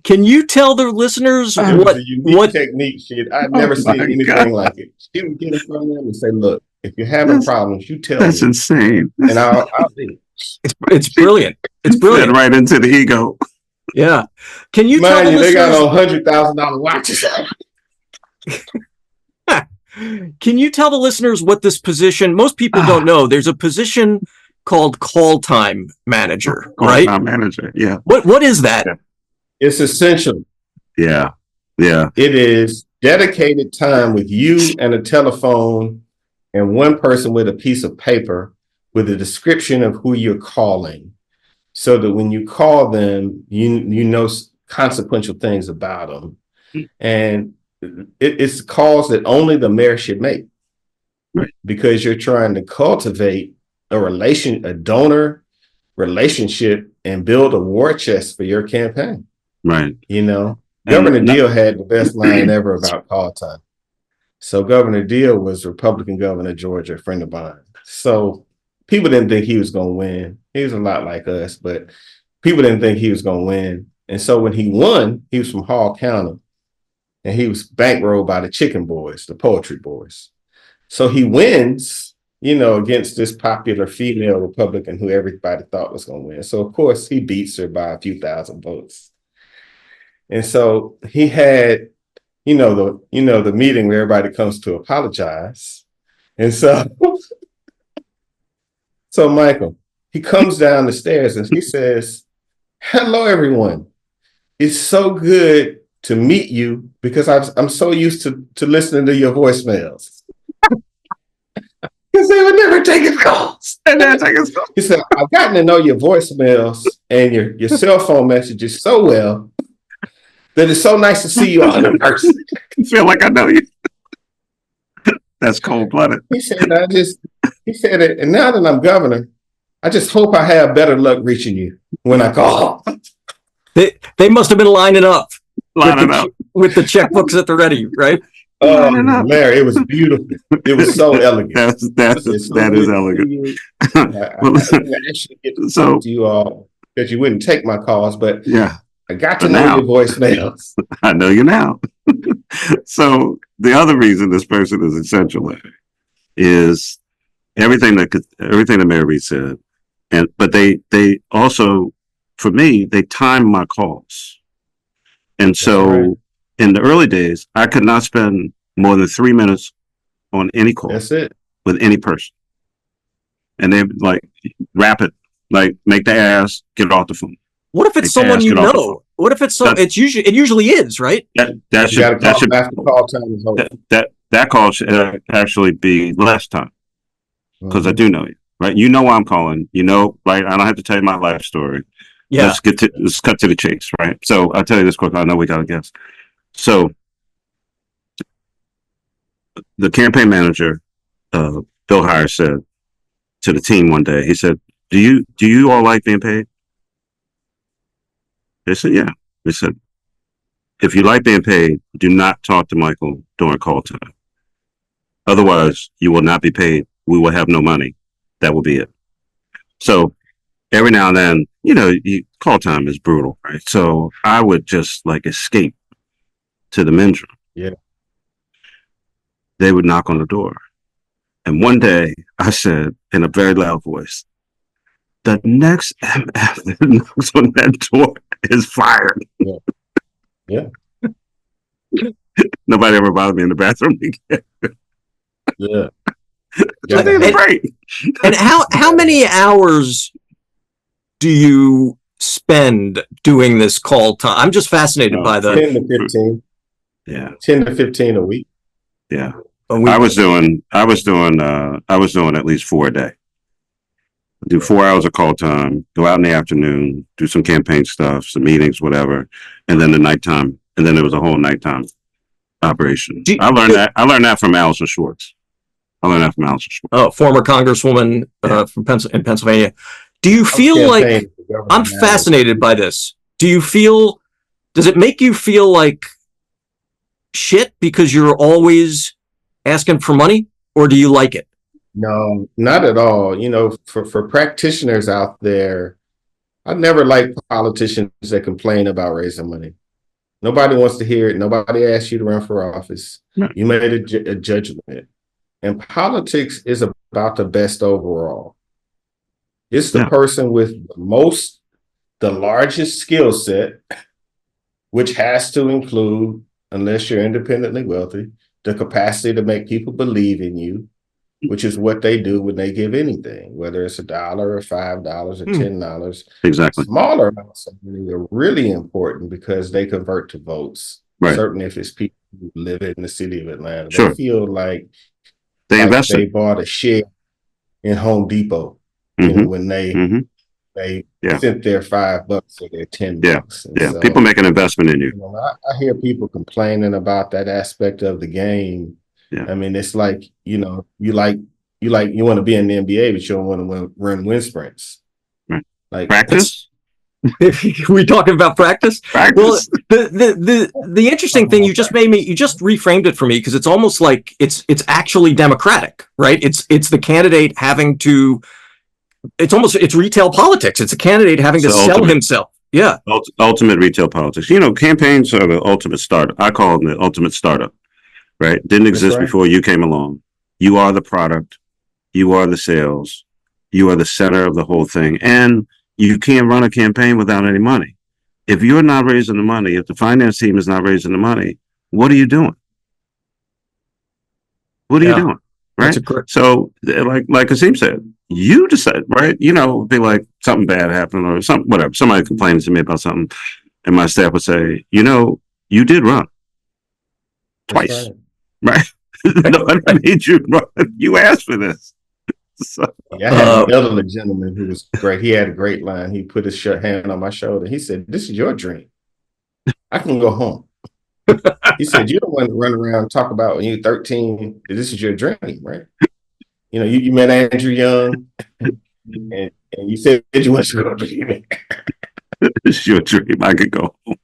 Can you tell the listeners It was a unique technique, shit. I've never seen anything like it. She would get in front of them and say, "Look, if you're having problems, you tell me." That's insane. And I'll do it. It's brilliant. It's brilliant. Right into the ego. Yeah. Can you tell the listeners? They got on $100,000 watches. Can you tell the listeners what this position? Most people don't know. There's a position called call time manager, right? Call time manager. Yeah. What is that? It's essential. Yeah. Yeah. It is dedicated time with you and a telephone and one person with a piece of paper with a description of who you're calling, so that when you call them, you know consequential things about them. And it's calls that only the mayor should make, right? Because you're trying to cultivate a donor relationship and build a war chest for your campaign. Right. Governor Deal had the best line ever about call time. So Governor Deal was Republican governor of Georgia, a friend of mine. So people didn't think he was going to win. He was a lot like us, but people didn't think he was going to win. And so when he won, he was from Hall County, and he was bankrolled by the Chicken Boys, the Poetry Boys. So he wins, against this popular female Republican who everybody thought was going to win. So of course he beats her by a few thousand votes. And so he had, the meeting where everybody comes to apologize. And so Michael, he comes down the stairs and he says, "Hello, everyone. It's so good to meet you because I'm so used to listening to your voicemails." Because they would never take his calls. He said, "I've gotten to know your voicemails and your cell phone messages so well that it's so nice to see you all in person. I feel like I know you." That's cold-blooded. He said, and now that I'm governor, I just hope I have better luck reaching you when I call. They must have been lining up with the checkbooks at the ready, right? Larry, it was beautiful. It was so elegant. That is elegant. I didn't actually get to talk to you all because you wouldn't take my calls, but yeah, I got to know your voicemails. I know you now. So the other reason this person is essential, Larry, is everything that Mayor Reed said, but they also, for me, they time my calls, and so right. In the early days, I could not spend more than 3 minutes on any call. That's it. With any person, and they like rapid, like make the ass get off the phone. What if it's someone you know? What if it's it usually is, right? That call should actually be less time, because I do know you, right? You know why I'm calling. Right? I don't have to tell you my life story. Yeah. Let's cut to the chase, right? So I'll tell you this quick. I know we got a guest. So the campaign manager, Bill Heyer, said to the team one day, he said, Do you all like being paid? They said, yeah. They said, if you like being paid, do not talk to Michael during call time. Otherwise, you will not be paid. We will have no money. That will be it. So every now and then, call time is brutal, right? So I would just escape to the men's room. Yeah. They would knock on the door. And one day I said in a very loud voice, the next MF that knocks on that door is fired. Yeah. Nobody ever bothered me in the bathroom again. Yeah. I think it's great. And how many hours do you spend doing this call time? I'm just fascinated by the 10 to 15. Yeah. 10 to 15 a week. Yeah. I was doing at least 4 a day. Do 4 hours of call time, go out in the afternoon, do some campaign stuff, some meetings, whatever, and then the nighttime. And then there was a whole nighttime operation. I learned that from Allison Schwartz. Oh, former congresswoman from Pennsylvania. Do you feel like, I'm fascinated by this. Does it make you feel like shit because you're always asking for money, or do you like it? No, not at all. For practitioners out there, I never like politicians that complain about raising money. Nobody wants to hear it. Nobody asked you to run for office. Right. You made a judgment. And politics is about the best overall. It's the person with the largest skill set, which has to include, unless you're independently wealthy, the capacity to make people believe in you, which is what they do when they give anything, whether it's $1 or $5 or $10. Exactly. Smaller amounts of money are really important because they convert to votes. Right. Certainly if it's people who live in the city of Atlanta, Sure. they feel like they invested. They bought a share in Home Depot, you know, when they sent their $5 or their $10. So, people make an investment in you. I hear people complaining about that aspect of the game. I mean, it's like, you know, you want to be in the NBA, but you don't want to run wind sprints. Right. Like practice. We talking about practice? Practice. Well, the interesting thing you just reframed it for me, because it's almost like it's actually democratic, right? It's the candidate having to. It's retail politics. It's a candidate having to sell himself. Yeah. Ultimate retail politics. You know, campaigns are the ultimate startup. I call them the ultimate startup. Right? Didn't exist before you came along. You are the product. You are the sales. You are the center of the whole thing. And you can't run a campaign without any money. If you're not raising the money, if the finance team is not raising the money, what are you doing? What are you doing? Right? So, like Kasim said, you decide, right? You know, be like something bad happened or something, whatever. Somebody complaining to me about something, and my staff would say, you know, you did run twice. Right. Nobody made you run. You asked for this. So, I had an elderly gentleman who was great. He had a great line. He put his hand on my shoulder. He said, "This is your dream. I can go home." He said, "You don't want to run around and talk about when you're 13. This is your dream, right? You know, you met Andrew Young, and you said you want to go dreaming." It's your dream. I could go home.